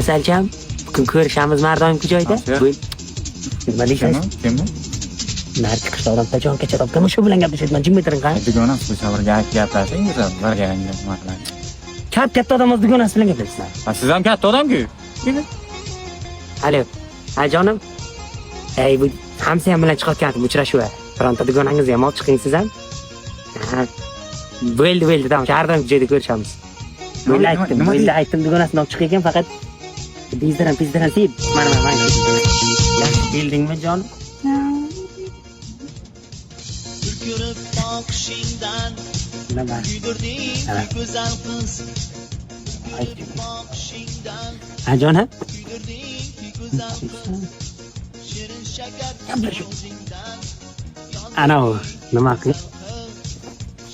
Asalcham, bugun ko'rishamiz mardoimki joyda. Nima deysiz? Kimmi? Narchi qishloqdan qachon kecha topgan shu bilan gaplashyapman. Jim o'tiring qani. Dugonasi bu safarga gaplashingiz, birga maqlan. Katta odamimiz dugonasi bilan gaplashsan. Siz ham katta odam-ku. Alo. Ha jonim. Ey bu hamsa ham bilan chiqayotgan uchrashuv. Bironta dugonangizni ham olib chiqing siz ham. Ha. Bo'ldi, tamam. Shahardan joyda ko'rishamiz. Bo'ldi aytdim dugonasini olib chiqay ekan, faqat bizdan sib. Mana. Yaxshi keldingmi jon? Ko'rib boqishingdan Nima? kuydirding go'zal qiz. Ha jonim. Kuydirding go'zal qiz. Shirin shakar so'zingdan Ana u nima qilib?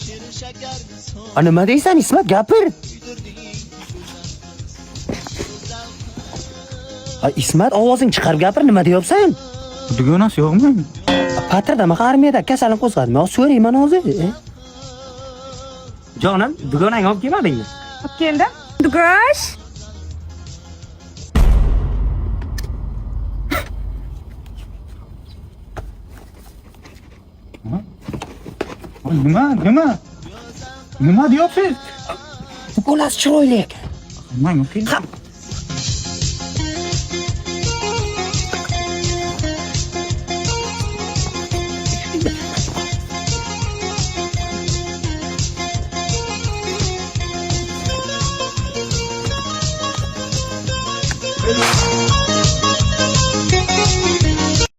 shirin shakar Nima deysan Ismat gapir. Ismat ovozing chiqarib gapir, nima deyapsan? Dugonasi yo'qmi? Patrdami armiyada kasallik qo'zg'adimi? Yo so'rayman hozir. Jonim, dugonang olib kelmadingmi? Olib keldim. Dugosh. Nima deyapsiz? Bolasi chiroyli ekan. Mana Ha,